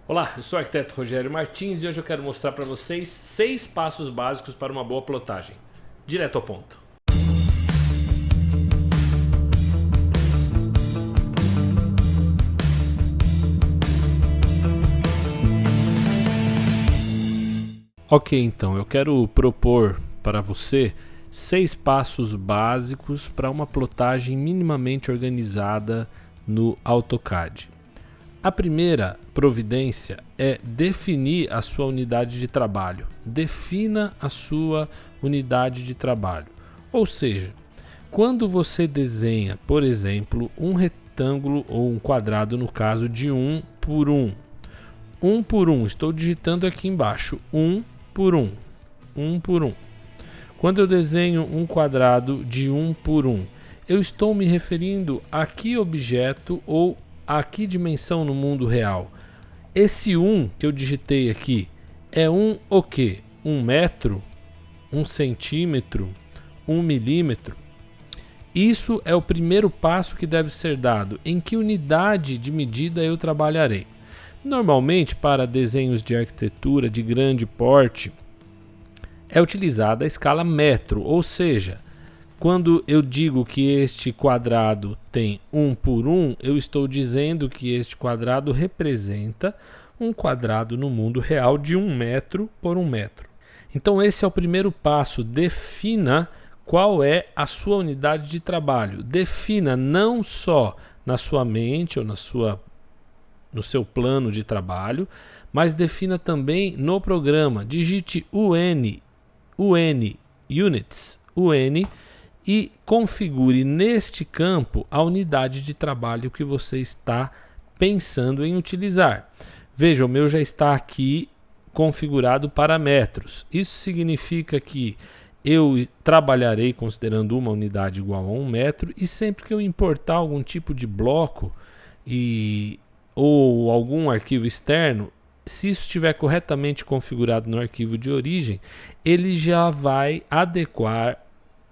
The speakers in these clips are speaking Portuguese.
Olá, eu sou o arquiteto Rogério Martins e hoje eu quero mostrar para vocês 6 passos básicos para uma boa plotagem. Direto ao ponto. Ok, então eu quero propor para você 6 passos básicos para uma plotagem minimamente organizada no AutoCAD. A primeira providência é definir a sua unidade de trabalho. Defina a sua unidade de trabalho. Ou seja, quando você desenha, por exemplo, um retângulo ou um quadrado, no caso de 1 por 1. 1 por 1, estou digitando aqui embaixo, 1 por 1. 1 por 1. Quando eu desenho um quadrado de 1 por 1, eu estou me referindo a que objeto ou a que dimensão no mundo real? Esse 1 que eu digitei aqui é o quê? 1 metro? 1 centímetro? 1 milímetro? Isso é o primeiro passo que deve ser dado. Em que unidade de medida eu trabalharei? Normalmente, para desenhos de arquitetura de grande porte, é utilizada a escala metro, ou seja, quando eu digo que este quadrado tem 1 por 1, eu estou dizendo que este quadrado representa um quadrado no mundo real de 1 metro por 1 metro. Então esse é o primeiro passo, defina qual é a sua unidade de trabalho. Defina não só na sua mente ou no seu plano de trabalho, mas defina também no programa. Digite UN, Units, UN, e configure neste campo a unidade de trabalho que você está pensando em utilizar. Veja, o meu já está aqui configurado para metros. Isso significa que eu trabalharei considerando uma unidade igual a 1 metro e sempre que eu importar algum tipo de bloco ou algum arquivo externo, se isso estiver corretamente configurado no arquivo de origem, ele já vai adequar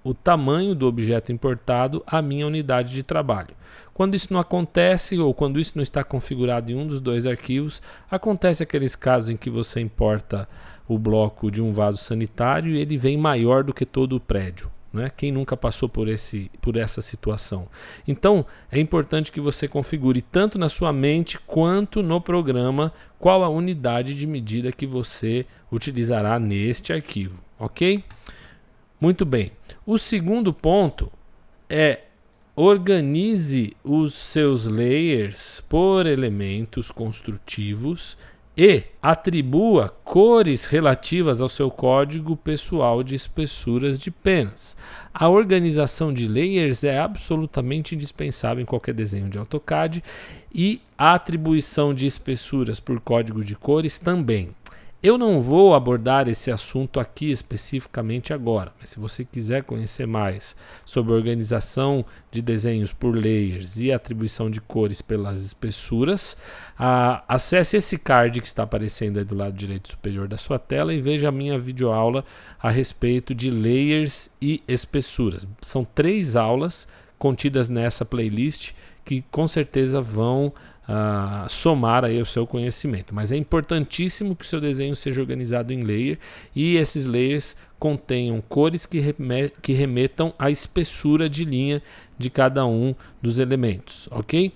o tamanho do objeto importado à minha unidade de trabalho. Quando isso não acontece ou quando isso não está configurado em um dos dois arquivos, acontece aqueles casos em que você importa o bloco de um vaso sanitário e ele vem maior do que todo o prédio. Né? Quem nunca passou por essa situação? Então, é importante que você configure tanto na sua mente quanto no programa qual a unidade de medida que você utilizará neste arquivo, ok? Muito bem. O segundo ponto é organize os seus layers por elementos construtivos e atribua cores relativas ao seu código pessoal de espessuras de penas. A organização de layers é absolutamente indispensável em qualquer desenho de AutoCAD e a atribuição de espessuras por código de cores também. Eu não vou abordar esse assunto aqui especificamente agora, mas se você quiser conhecer mais sobre a organização de desenhos por layers e atribuição de cores pelas espessuras, acesse esse card que está aparecendo aí do lado direito superior da sua tela e veja a minha videoaula a respeito de layers e espessuras. São 3 aulas contidas nessa playlist que com certeza vão somar aí o seu conhecimento, mas é importantíssimo que o seu desenho seja organizado em layer e esses layers contenham cores que remetam à espessura de linha de cada um dos elementos, ok?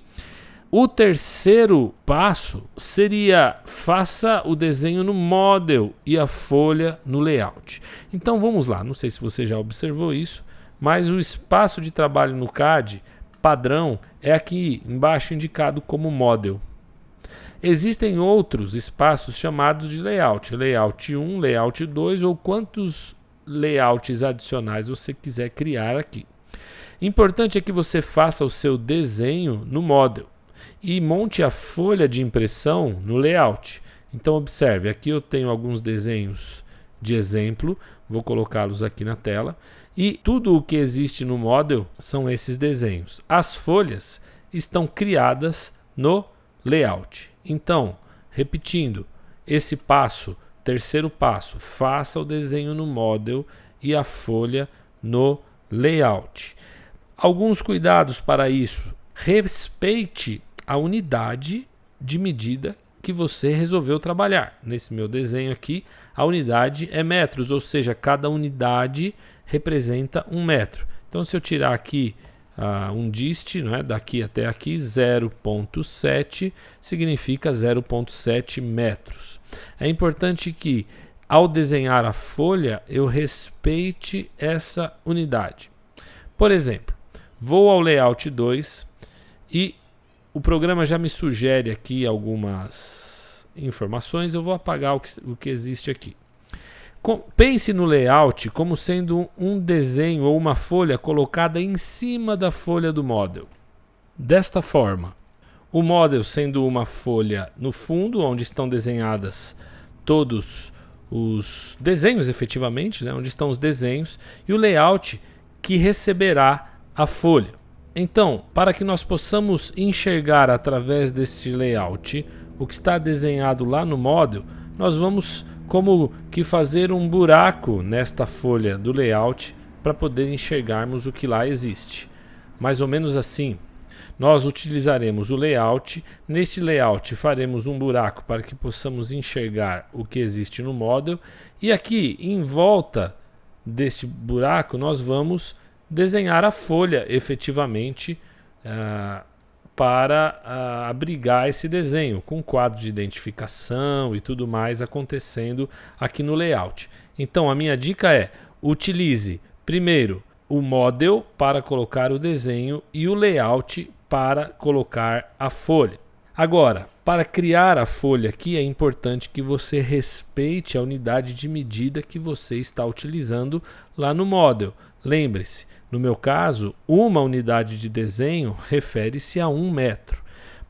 O terceiro passo seria faça o desenho no Model e a folha no Layout. Então vamos lá, não sei se você já observou isso, mas o espaço de trabalho no CAD padrão é aqui embaixo indicado como Model. Existem outros espaços chamados de Layout, Layout 1, Layout 2 ou quantos layouts adicionais você quiser criar aqui. Importante é que você faça o seu desenho no Model e monte a folha de impressão no Layout. Então observe, aqui eu tenho alguns desenhos de exemplo, vou colocá-los aqui na tela. E tudo o que existe no Model são esses desenhos. As folhas estão criadas no Layout. Então, repetindo, esse passo, terceiro passo, faça o desenho no Model e a folha no Layout. Alguns cuidados para isso. Respeite a unidade de medida que você resolveu trabalhar. Nesse meu desenho aqui, a unidade é metros, ou seja, cada unidade representa 1 metro. Então, se eu tirar aqui um dist, não é? Daqui até aqui, 0,7 significa 0,7 metros. É importante que, ao desenhar a folha, eu respeite essa unidade. Por exemplo, vou ao layout 2 e o programa já me sugere aqui algumas informações. Eu vou apagar o que existe aqui. Pense no layout como sendo um desenho ou uma folha colocada em cima da folha do model. Desta forma, o model sendo uma folha no fundo, onde estão desenhadas todos os desenhos efetivamente, né? Onde estão os desenhos, e o layout que receberá a folha. Então, para que nós possamos enxergar através deste layout o que está desenhado lá no model, nós vamos como que fazer um buraco nesta folha do layout para poder enxergarmos o que lá existe. Mais ou menos assim, nós utilizaremos o layout. Nesse layout faremos um buraco para que possamos enxergar o que existe no model. E aqui em volta deste buraco nós vamos desenhar a folha efetivamente para abrigar esse desenho, com quadro de identificação e tudo mais acontecendo aqui no layout. Então a minha dica é: utilize primeiro o model para colocar o desenho e o layout para colocar a folha. Agora, para criar a folha aqui é importante que você respeite a unidade de medida que você está utilizando lá no model. Lembre-se, no meu caso, uma unidade de desenho refere-se a 1 metro.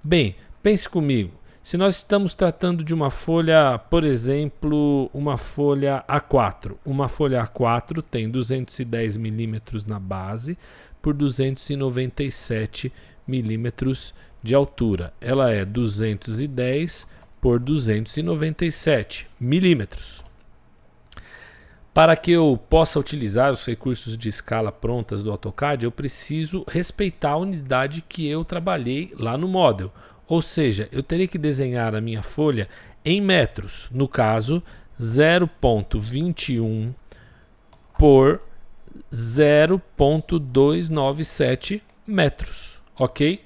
Bem, pense comigo. Se nós estamos tratando de uma folha, por exemplo, uma folha A4. Uma folha A4 tem 210 milímetros na base por 297 milímetros de altura. Ela é 210 por 297 milímetros. Para que eu possa utilizar os recursos de escala prontas do AutoCAD, eu preciso respeitar a unidade que eu trabalhei lá no model. Ou seja, eu terei que desenhar a minha folha em metros. No caso, 0,21 por 0,297 metros. Ok?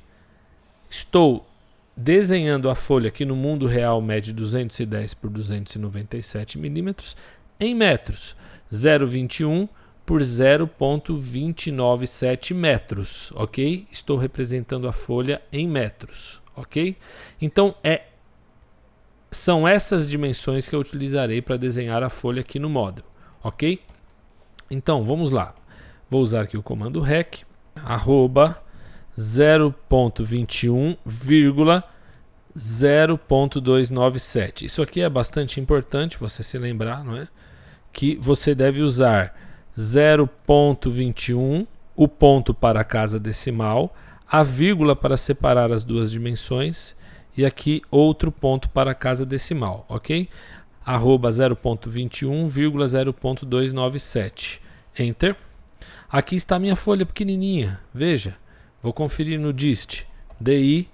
Estou desenhando a folha que no mundo real mede 210 por 297 milímetros em metros. 0,21 por 0,297 metros, ok? Estou representando a folha em metros, ok? Então, são essas dimensões que eu utilizarei para desenhar a folha aqui no model, ok? Então, vamos lá. Vou usar aqui o comando rec, @0,21, 0,297. Isso aqui é bastante importante você se lembrar, não é? Que você deve usar 0,21, o ponto para a casa decimal, a vírgula para separar as duas dimensões e aqui outro ponto para a casa decimal, ok? @0,21, 0,297. Enter. Aqui está a minha folha pequenininha, veja. Vou conferir no dist. DI,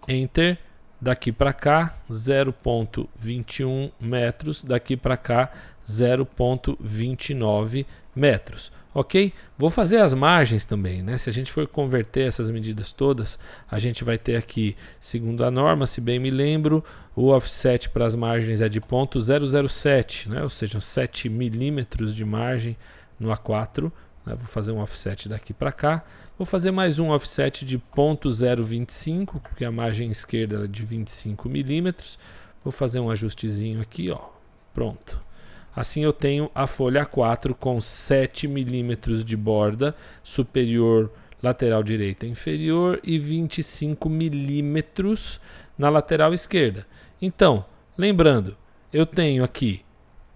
Enter. Daqui para cá, 0,21 metros. Daqui para cá, 0,29 metros, ok? Vou fazer as margens também, né? Se a gente for converter essas medidas todas, a gente vai ter aqui, segundo a norma, se bem me lembro, o offset para as margens é de 0,007, né? Ou seja, 7 milímetros de margem no A4. Né? Vou fazer um offset daqui para cá. Vou fazer mais um offset de 0,025, porque a margem esquerda é de 25 milímetros. Vou fazer um ajustezinho aqui, ó. Pronto. Assim eu tenho a folha A4 com 7 milímetros de borda superior, lateral direita e inferior e 25 milímetros na lateral esquerda. Então, lembrando, eu tenho aqui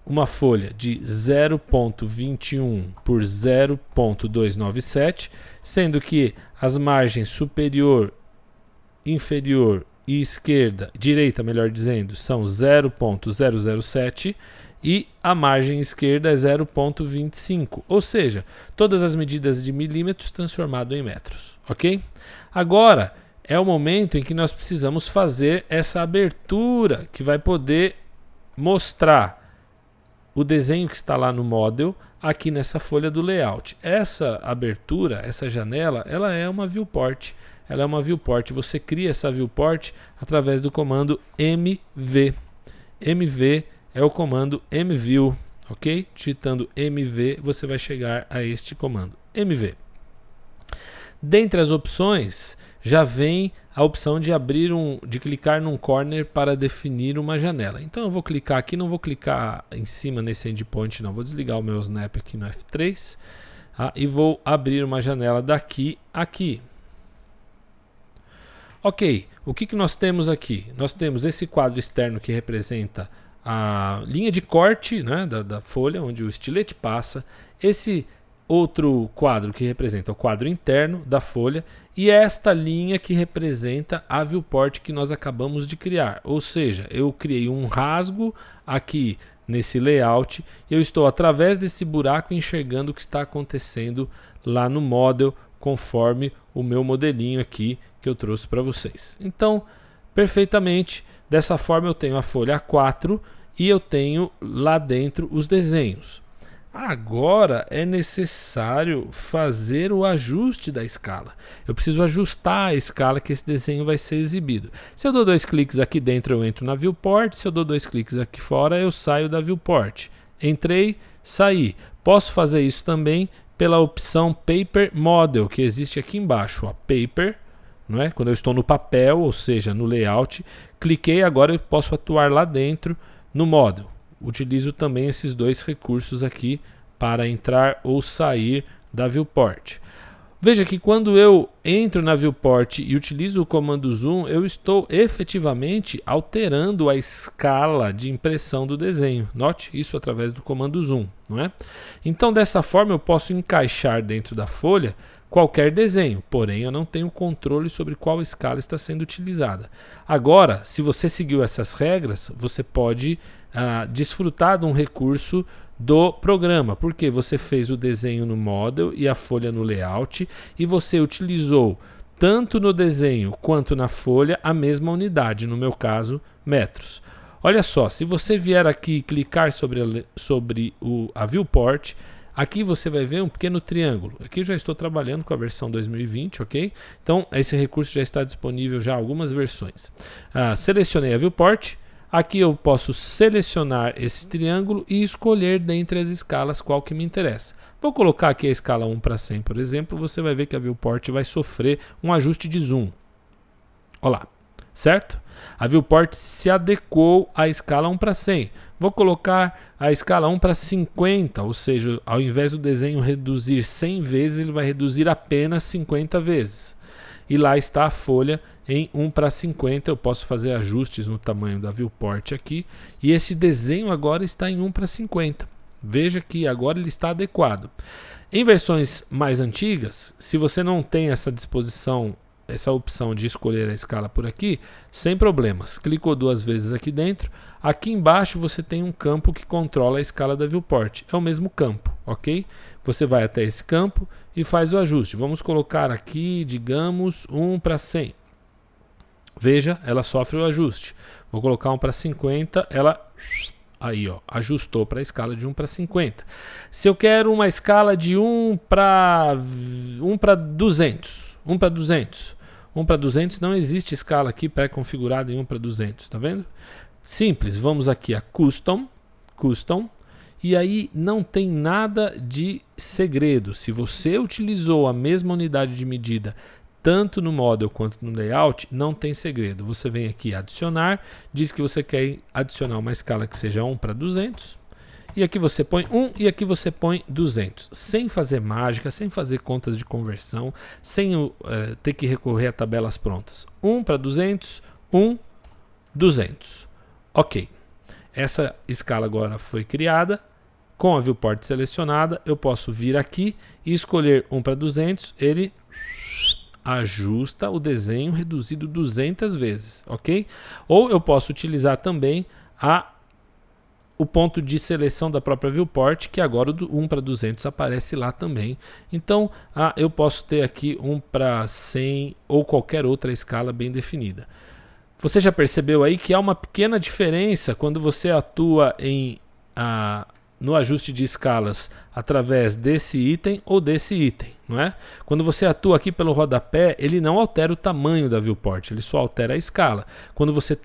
uma folha de 0,21 por 0,297, sendo que as margens superior, inferior e direita, melhor dizendo, são 0,007 e a margem esquerda é 0,25, ou seja, todas as medidas de milímetros transformado em metros, ok? Agora, é o momento em que nós precisamos fazer essa abertura que vai poder mostrar o desenho que está lá no model aqui nessa folha do layout. Essa abertura, essa janela, ela é uma viewport. Ela é uma viewport. Você cria essa viewport através do comando mv. mv é o comando mview, ok? Digitando mv, você vai chegar a este comando, mv. Dentre as opções, já vem a opção de de clicar num corner para definir uma janela. Então eu vou clicar aqui, não vou clicar em cima nesse endpoint não, vou desligar o meu snap aqui no F3, e vou abrir uma janela daqui aqui. Ok, o que nós temos aqui? Nós temos esse quadro externo que representa a linha de corte, né, da folha, onde o estilete passa, esse outro quadro que representa o quadro interno da folha e esta linha que representa a viewport que nós acabamos de criar. Ou seja, eu criei um rasgo aqui nesse layout e eu estou através desse buraco enxergando o que está acontecendo lá no model conforme o meu modelinho aqui que eu trouxe para vocês. Então, perfeitamente, dessa forma eu tenho a folha A4 e eu tenho lá dentro os desenhos. Agora é necessário fazer o ajuste da escala. Eu preciso ajustar a escala que esse desenho vai ser exibido. Se eu dou 2 cliques aqui dentro, eu entro na viewport. Se eu dou 2 cliques aqui fora, eu saio da viewport. Entrei, saí. Posso fazer isso também pela opção Paper Model, que existe aqui embaixo. Ó, Paper, não é? Quando eu estou no papel, ou seja, no layout, cliquei, agora eu posso atuar lá dentro no Model. Utilizo também esses dois recursos aqui para entrar ou sair da viewport. Veja que quando eu entro na viewport e utilizo o comando zoom, eu estou efetivamente alterando a escala de impressão do desenho. Note isso através do comando zoom, não é? Então dessa forma eu posso encaixar dentro da folha qualquer desenho, porém eu não tenho controle sobre qual escala está sendo utilizada. Agora, se você seguiu essas regras, você pode desfrutar de um recurso do programa, porque você fez o desenho no model e a folha no layout e você utilizou tanto no desenho quanto na folha a mesma unidade, no meu caso, metros. Olha só, se você vier aqui e clicar sobre a viewport, aqui você vai ver um pequeno triângulo. Aqui eu já estou trabalhando com a versão 2020, ok? Então esse recurso já está disponível já em algumas versões. Selecionei a viewport. Aqui eu posso selecionar esse triângulo e escolher dentre as escalas qual que me interessa. Vou colocar aqui a escala 1 para 100, por exemplo. Você vai ver que a viewport vai sofrer um ajuste de zoom. Olha lá, certo? A viewport se adequou à escala 1 para 100. Vou colocar a escala 1 para 50, ou seja, ao invés do desenho reduzir 100 vezes, ele vai reduzir apenas 50 vezes. E lá está a folha em 1 para 50, eu posso fazer ajustes no tamanho da viewport aqui, e esse desenho agora está em 1 para 50. Veja que agora ele está adequado. Em versões mais antigas, se você não tem essa disposição, essa opção de escolher a escala por aqui, sem problemas. Clicou 2 vezes aqui dentro, aqui embaixo você tem um campo que controla a escala da viewport. É o mesmo campo, ok? Você vai até esse campo e faz o ajuste. Vamos colocar aqui, digamos, 1 para 100. Veja, ela sofre o ajuste. Vou colocar 1 para 50, ela aí, ó, ajustou para a escala de 1 para 50. Se eu quero uma escala de 1 para 200, 1 para 200. 1 para 200 não existe escala aqui pré-configurada em 1 para 200, tá vendo? Simples, vamos aqui a Custom, e aí não tem nada de segredo. Se você utilizou a mesma unidade de medida tanto no model quanto no layout, não tem segredo. Você vem aqui adicionar, diz que você quer adicionar uma escala que seja 1 para 200, e aqui você põe 1 e aqui você põe 200, sem fazer mágica, sem fazer contas de conversão, sem ter que recorrer a tabelas prontas. 1 para 200, 1, 200. Ok, essa escala agora foi criada. Com a viewport selecionada, eu posso vir aqui e escolher 1 para 200, ele ajusta o desenho reduzido 200 vezes, ok? Ou eu posso utilizar também a o ponto de seleção da própria viewport, que agora o 1:200 aparece lá também. Então eu posso ter aqui 1:100 ou qualquer outra escala bem definida. Você já percebeu aí que há uma pequena diferença quando você atua no ajuste de escalas através desse item ou desse item, não é? Quando você atua aqui pelo rodapé, ele não altera o tamanho da viewport, ele só altera a escala. Quando você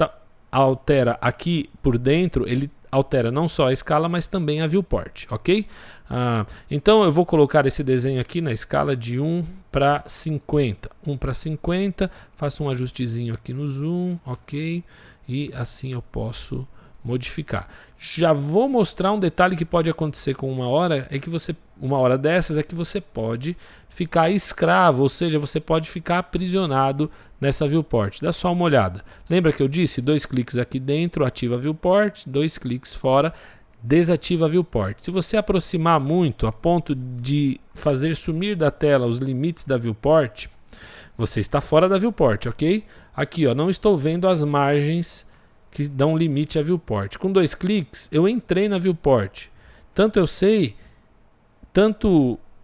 altera aqui por dentro, ele altera não só a escala, mas também a viewport, ok? Então eu vou colocar esse desenho aqui na escala de 1:50. 1:50, faço um ajustezinho aqui no zoom, ok? E assim eu posso modificar. Já vou mostrar um detalhe que pode acontecer com uma hora dessas é que você pode ficar escravo, ou seja, você pode ficar aprisionado nessa viewport. Dá só uma olhada. Lembra que eu disse 2 cliques aqui dentro, ativa a viewport, 2 cliques fora, desativa a viewport. Se você aproximar muito a ponto de fazer sumir da tela os limites da viewport, você está fora da viewport, ok? Aqui, ó, não estou vendo as margens que dão limite à viewport. Com 2 cliques, eu entrei na viewport. Tanto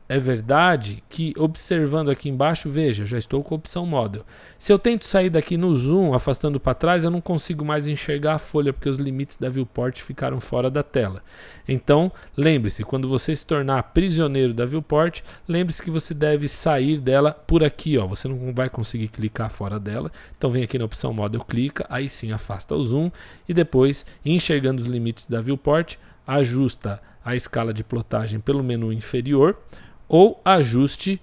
é verdade que observando aqui embaixo, veja, já estou com a opção Model. Se eu tento sair daqui no zoom, afastando para trás, eu não consigo mais enxergar a folha, porque os limites da viewport ficaram fora da tela. Então, lembre-se, quando você se tornar prisioneiro da viewport, lembre-se que você deve sair dela por aqui, ó. Você não vai conseguir clicar fora dela. Então, vem aqui na opção Model, clica, aí sim afasta o zoom e depois, enxergando os limites da viewport, ajusta a escala de plotagem pelo menu inferior, ou ajuste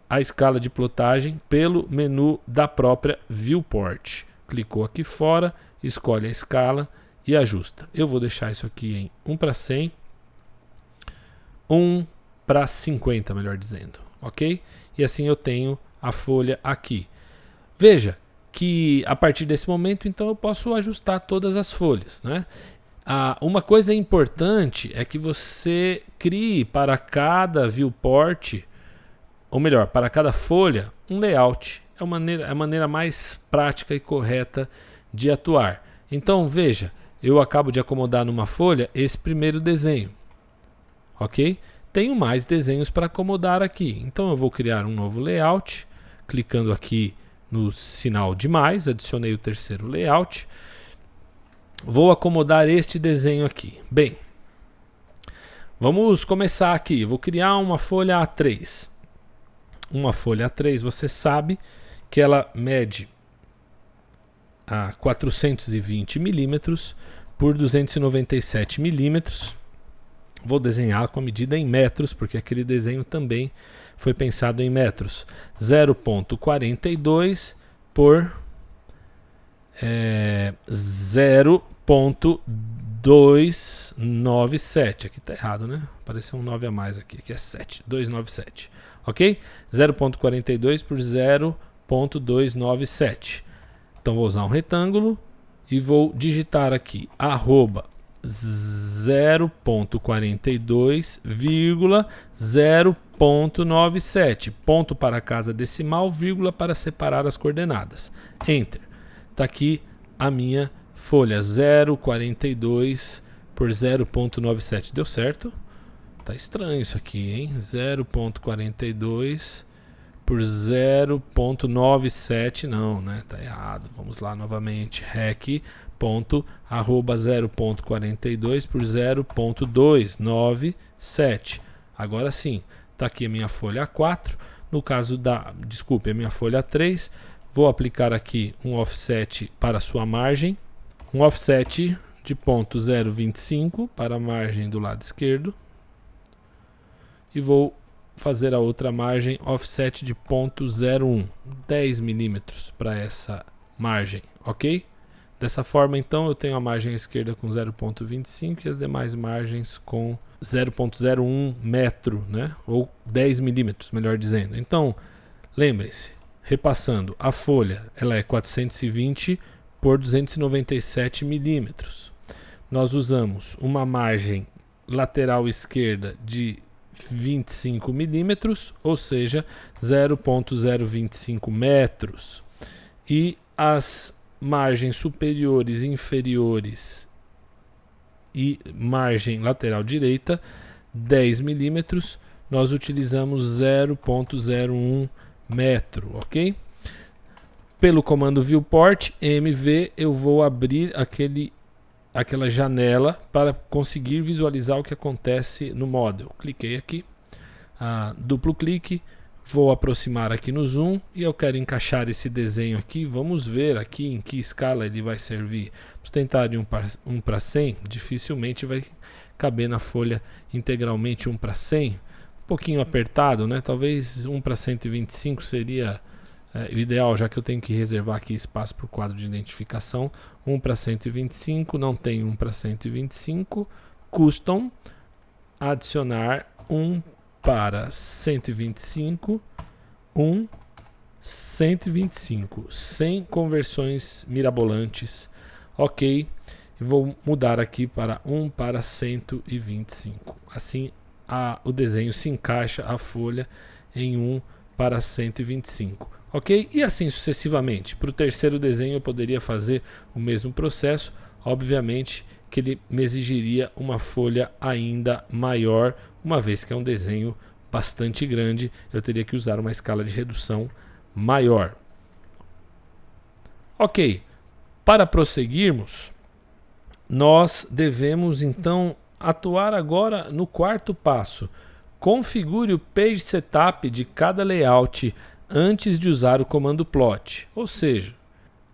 a escala de plotagem pelo menu da própria viewport. Clicou aqui fora, escolhe a escala e ajusta. Eu vou deixar isso aqui em 1:100, 1:50, melhor dizendo, ok? E assim eu tenho a folha aqui. Veja que a partir desse momento, então, eu posso ajustar todas as folhas, né? Uma coisa importante é que você crie para cada viewport, ou melhor, para cada folha, um layout. É a maneira mais prática e correta de atuar. Então, veja, eu acabo de acomodar numa folha esse primeiro desenho, ok? Tenho mais desenhos para acomodar aqui. Então, eu vou criar um novo layout, clicando aqui no sinal de mais, adicionei o terceiro layout. Vou acomodar este desenho aqui. Bem, vamos começar aqui. Vou criar uma folha A3. Uma folha A3, você sabe que ela mede a 420 milímetros por 297 milímetros. Vou desenhar com a medida em metros, porque aquele desenho também foi pensado em metros. 0,42 por 0,297. Aqui tá errado, né? Apareceu um 9 a mais aqui, que é 7, 297. Ok? 0,42 por 0,297. Então vou usar um retângulo e vou digitar aqui arroba 0,42,0,97. Ponto para casa decimal, vírgula para separar as coordenadas. Enter. Está aqui a minha folha 0,42 por 0,97. Deu certo? Tá estranho isso aqui, hein? 0,42 por 0,97 não, né? Tá errado. Vamos lá novamente. Rec ponto arroba 0,42 por 0,297. Agora sim, tá aqui a minha folha A4. No caso a minha folha A3. Vou aplicar aqui um offset para a sua margem. Um offset de ponto 0,25 para a margem do lado esquerdo. E vou fazer a outra margem offset de ponto 0,1, 10 milímetros para essa margem, ok? Dessa forma, então, eu tenho a margem esquerda com 0,25 e as demais margens com 0,01 metro, né? Ou 10 milímetros, melhor dizendo. Então, lembrem-se, repassando, a folha ela é 420 por 297 milímetros. Nós usamos uma margem lateral esquerda de 25 milímetros, ou seja, 0,025 metros. E as margens superiores e inferiores e margem lateral direita 10 milímetros, nós utilizamos 0,01 metro, ok? Pelo comando viewport MV eu vou abrir aquela janela para conseguir visualizar o que acontece no model. Cliquei aqui, duplo clique, vou aproximar aqui no zoom e eu quero encaixar esse desenho aqui. Vamos ver aqui em que escala ele vai servir. Vamos tentar de 1 para 100, dificilmente vai caber na folha integralmente 1 para 100. Um pouquinho apertado, né? Talvez 1 para 125 seria o ideal, já que eu tenho que reservar aqui espaço para o quadro de identificação. 1 para 125, não tem 1 para 125. Custom, adicionar 1 para 125, 125, sem conversões mirabolantes. Ok, vou mudar aqui para 1 para 125. Assim o desenho se encaixa a folha em 1 para 125. Ok? E assim sucessivamente. Para o terceiro desenho eu poderia fazer o mesmo processo. Obviamente que ele me exigiria uma folha ainda maior, uma vez que é um desenho bastante grande, eu teria que usar uma escala de redução maior. Ok, para prosseguirmos, nós devemos então atuar agora no quarto passo. Configure o page setup de cada layout antes de usar o comando plot. Ou seja,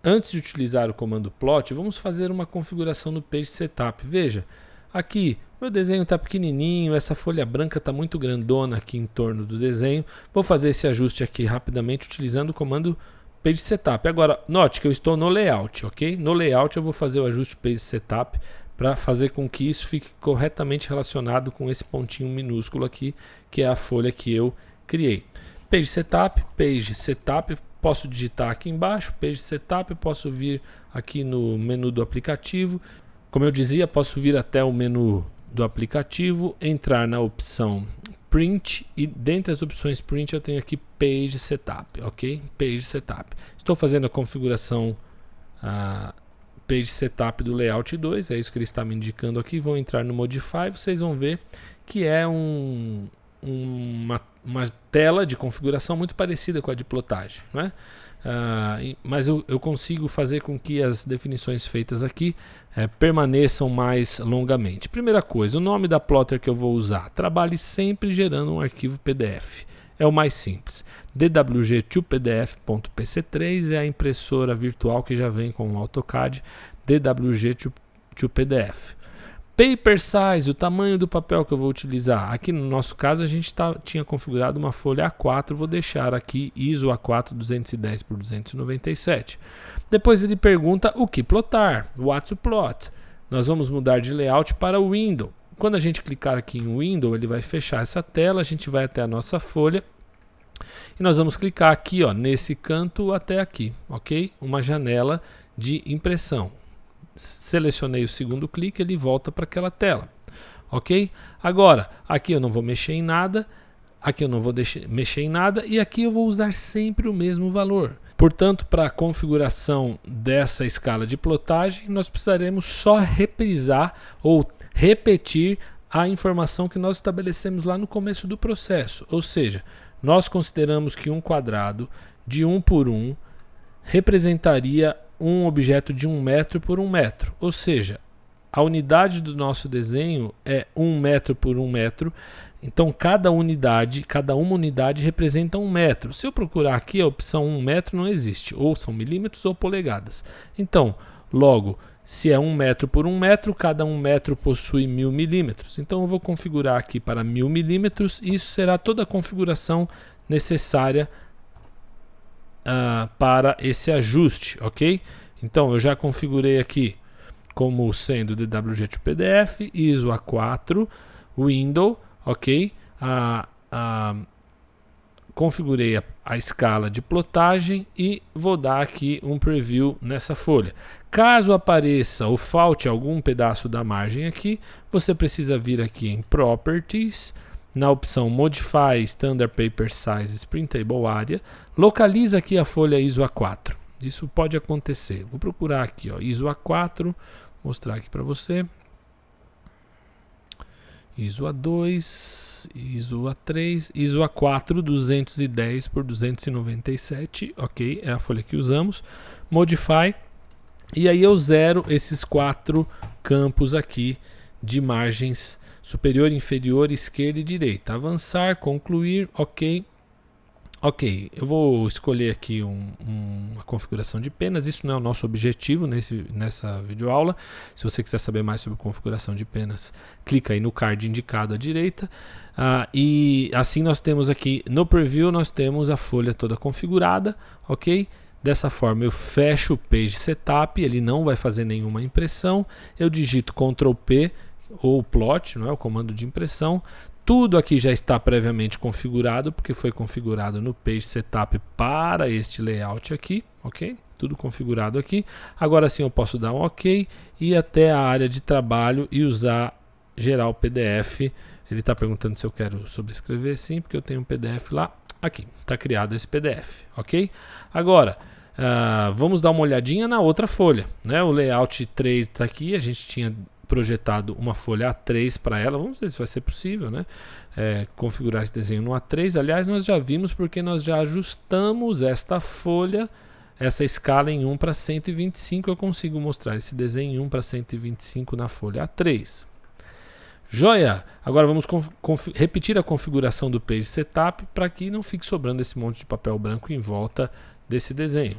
antes de utilizar o comando plot, vamos fazer uma configuração no page setup. Veja, aqui meu desenho está pequenininho, essa folha branca está muito grandona aqui em torno do desenho. Vou fazer esse ajuste aqui rapidamente utilizando o comando page setup. Agora, note que eu estou no layout, ok? No layout eu vou fazer o ajuste page setup para fazer com que isso fique corretamente relacionado com esse pontinho minúsculo aqui, que é a folha que eu criei. Page setup, posso digitar aqui embaixo, page setup, posso vir aqui no menu do aplicativo. Como eu dizia, posso vir até o menu do aplicativo, entrar na opção Print e dentre as opções Print eu tenho aqui Page Setup, ok? Page Setup. Estou fazendo a configuração Page Setup do Layout 2, é isso que ele está me indicando aqui. Vou entrar no Modify, vocês vão ver que é uma tela de configuração muito parecida com a de plotagem, não é? Mas eu consigo fazer com que as definições feitas aqui permaneçam mais longamente. Primeira coisa, o nome da plotter que eu vou usar. Trabalhe sempre gerando um arquivo PDF. É o mais simples. dwg2pdf.pc3 é a impressora virtual que já vem com o AutoCAD dwg2pdf. Paper size, o tamanho do papel que eu vou utilizar. Aqui no nosso caso a gente tinha configurado uma folha A4, vou deixar aqui ISO A4 210 por 297. Depois ele pergunta o que plotar, what to plot. Nós vamos mudar de layout para o window. Quando a gente clicar aqui em window, ele vai fechar essa tela, a gente vai até a nossa folha e nós vamos clicar aqui, ó, nesse canto até aqui, ok? Uma janela de impressão. Selecionei o segundo clique, ele volta para aquela tela, ok? Agora, aqui eu não vou mexer em nada, aqui eu não vou mexer em nada e aqui eu vou usar sempre o mesmo valor. Portanto, para a configuração dessa escala de plotagem, nós precisaremos só reprisar ou repetir a informação que nós estabelecemos lá no começo do processo. Ou seja, nós consideramos que um quadrado de 1 por 1 representaria um objeto de 1 metro por 1 metro. Ou seja, a unidade do nosso desenho é 1 metro por 1 metro. Então, cada uma unidade representa 1 metro. Se eu procurar aqui, a opção 1 metro não existe. Ou são milímetros ou polegadas. Então, logo, se é 1 metro por 1 metro, cada 1 metro possui 1000 milímetros. Então, eu vou configurar aqui para 1000 milímetros. E isso será toda a configuração necessária para esse ajuste, ok? Então, eu já configurei aqui como sendo dwg2pdf, ISO A4, window, ok? Configurei a escala de plotagem e vou dar aqui um preview nessa folha. Caso apareça ou falte algum pedaço da margem aqui, você precisa vir aqui em Properties, na opção Modify Standard Paper Size Printable Area, localiza aqui a folha ISO A4. Isso pode acontecer. Vou procurar aqui, ó, ISO A4, mostrar aqui para você. ISO A2, ISO A3, ISO A4 210 por 297, ok, é a folha que usamos. Modify, e aí eu zero esses 4 campos aqui de margens superior, inferior, esquerda e direita. Avançar, concluir, ok. Ok, eu vou escolher aqui uma configuração de penas. Isso não é o nosso objetivo nessa videoaula. Se você quiser saber mais sobre configuração de penas, clica aí no card indicado à direita. E assim nós temos aqui no preview, nós temos a folha toda configurada, ok? Dessa forma eu fecho o Page Setup, ele não vai fazer nenhuma impressão. Eu digito Ctrl P ou plot, não é o comando de impressão. Tudo aqui já está previamente configurado, porque foi configurado no Page Setup para este layout aqui, ok? Tudo configurado aqui. Agora sim eu posso dar um ok e ir até a área de trabalho e usar geral PDF. Ele está perguntando se eu quero sobrescrever, sim, porque eu tenho um PDF lá. Aqui, está criado esse PDF, ok? Agora, vamos dar uma olhadinha na outra folha, né? O layout 3 está aqui, a gente tinha projetado uma folha A3 para ela, vamos ver se vai ser possível, né? Configurar esse desenho no A3. Aliás, nós já vimos porque nós já ajustamos esta folha, essa escala em 1 para 125. Eu consigo mostrar esse desenho em 1 para 125 na folha A3. Joia! Agora vamos repetir a configuração do Page Setup para que não fique sobrando esse monte de papel branco em volta desse desenho.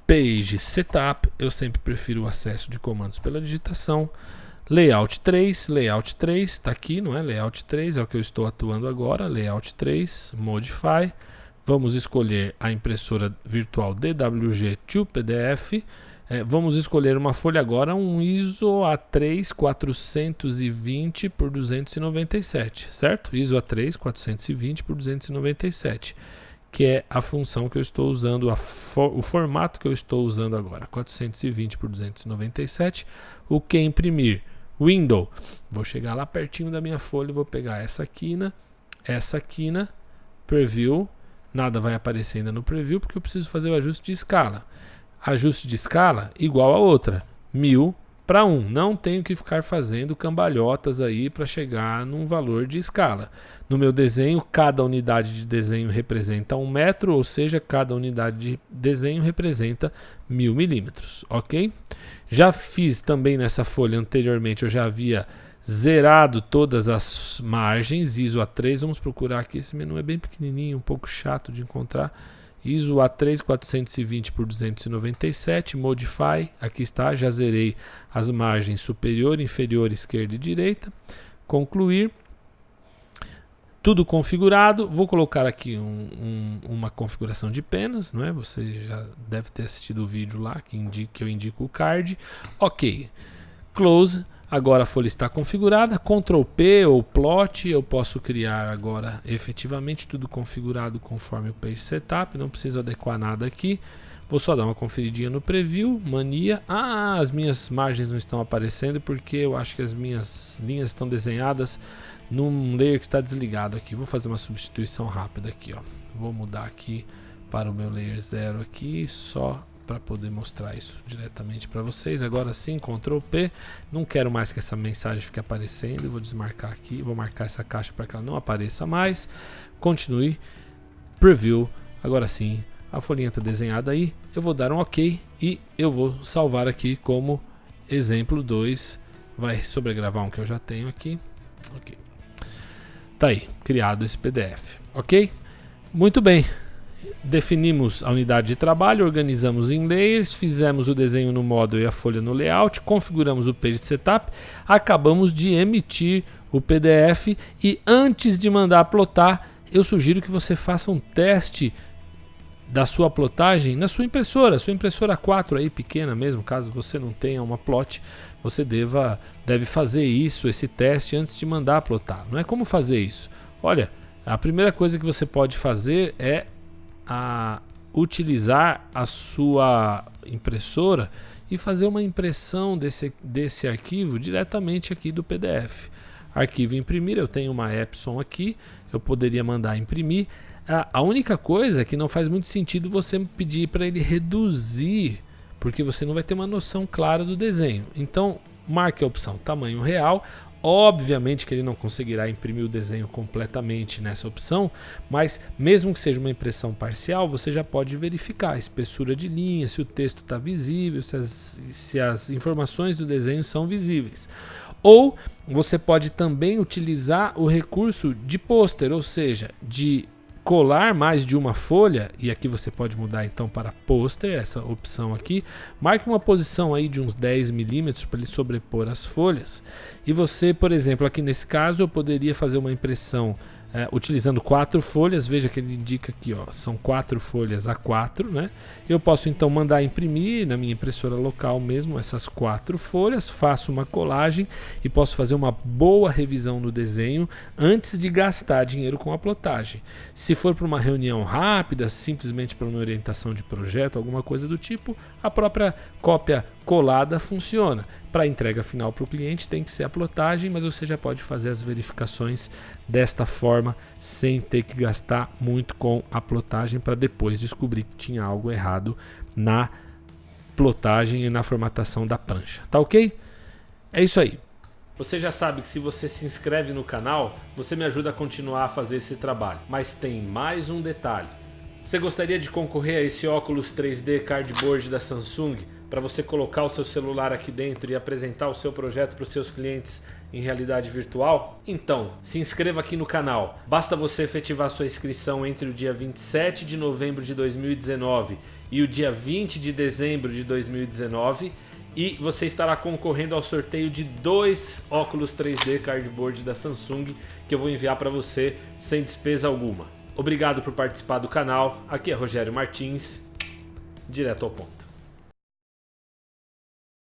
Page Setup, eu sempre prefiro o acesso de comandos pela digitação. Layout 3 está aqui, não é? Layout 3 é o que eu estou atuando agora. Layout 3, Modify. Vamos escolher a impressora virtual DWG to PDF. Vamos escolher uma folha agora, um ISO A3 420 por 297, certo? ISO A3 420 por 297. Que é a função que eu estou usando, o formato que eu estou usando agora, 420 por 297. O que imprimir? Window. Vou chegar lá pertinho da minha folha, vou pegar essa quina, Preview. Nada vai aparecer ainda no Preview, porque eu preciso fazer o ajuste de escala. Ajuste de escala igual a outra, 1000 para 1. Não tenho que ficar fazendo cambalhotas aí para chegar num valor de escala. No meu desenho, cada unidade de desenho representa 1 metro, ou seja, cada unidade de desenho representa 1000 milímetros, ok? Já fiz também nessa folha anteriormente, eu já havia zerado todas as margens, ISO A3, vamos procurar aqui, esse menu é bem pequenininho, um pouco chato de encontrar. ISO A3 420 por 297, Modify, aqui está, já zerei as margens superior, inferior, esquerda e direita. Concluir. Tudo configurado. Vou colocar aqui uma configuração de penas, não é? Você já deve ter assistido o vídeo lá que eu indico o card. Ok. Close. Agora a folha está configurada. Ctrl P ou plot. Eu posso criar agora efetivamente tudo configurado conforme o Page Setup. Não preciso adequar nada aqui. Vou só dar uma conferidinha no preview. Mania. As minhas margens não estão aparecendo porque eu acho que as minhas linhas estão desenhadas num layer que está desligado aqui. Vou fazer uma substituição rápida aqui, ó. Vou mudar aqui para o meu layer 0 aqui, só para poder mostrar isso diretamente para vocês. Agora sim, Ctrl P. Não quero mais que essa mensagem fique aparecendo. Vou desmarcar aqui, vou marcar essa caixa para que ela não apareça mais. Continue. Preview. Agora sim, a folhinha está desenhada aí. Eu vou dar um OK e eu vou salvar aqui como exemplo 2. Vai sobregravar um que eu já tenho aqui. Ok. Tá aí, criado esse PDF, ok? Muito bem, definimos a unidade de trabalho, organizamos em layers, fizemos o desenho no módulo e a folha no layout, configuramos o Page Setup, acabamos de emitir o PDF e antes de mandar plotar, eu sugiro que você faça um teste da sua plotagem na sua impressora 4 aí pequena mesmo, caso você não tenha uma plot, você deve fazer esse teste antes de mandar plotar. Não é como fazer isso? Olha, a primeira coisa que você pode fazer é utilizar a sua impressora e fazer uma impressão desse arquivo diretamente aqui do PDF. Arquivo imprimir, eu tenho uma Epson aqui, eu poderia mandar imprimir. A única coisa é que não faz muito sentido você pedir para ele reduzir, porque você não vai ter uma noção clara do desenho. Então, marque a opção tamanho real Obviamente que ele não conseguirá imprimir o desenho completamente nessa opção, mas mesmo que seja uma impressão parcial, você já pode verificar a espessura de linha, se o texto está visível, se as informações do desenho são visíveis. Ou você pode também utilizar o recurso de pôster, ou seja, de colar mais de uma folha, e aqui você pode mudar então para pôster, essa opção aqui. Marque uma posição aí de uns 10 milímetros para ele sobrepor as folhas. E você, por exemplo, aqui nesse caso eu poderia fazer uma impressão utilizando 4 folhas. Veja que ele indica aqui, ó, são 4 folhas A4, né? Eu posso então mandar imprimir na minha impressora local mesmo essas 4 folhas, faço uma colagem e posso fazer uma boa revisão no desenho antes de gastar dinheiro com a plotagem. Se for para uma reunião rápida, simplesmente para uma orientação de projeto, alguma coisa do tipo, a própria cópia colada funciona. Para a entrega final para o cliente tem que ser a plotagem, mas você já pode fazer as verificações desta forma sem ter que gastar muito com a plotagem para depois descobrir que tinha algo errado na plotagem e na formatação da prancha. Tá ok? É isso aí. Você já sabe que se você se inscreve no canal, você me ajuda a continuar a fazer esse trabalho. Mas tem mais um detalhe. Você gostaria de concorrer a esse óculos 3D Cardboard da Samsung para você colocar o seu celular aqui dentro e apresentar o seu projeto para os seus clientes em realidade virtual? Então, se inscreva aqui no canal. Basta você efetivar sua inscrição entre o dia 27 de novembro de 2019 e o dia 20 de dezembro de 2019 e você estará concorrendo ao sorteio de 2 óculos 3D Cardboard da Samsung que eu vou enviar para você sem despesa alguma. Obrigado por participar do canal. Aqui é Rogério Martins, direto ao ponto.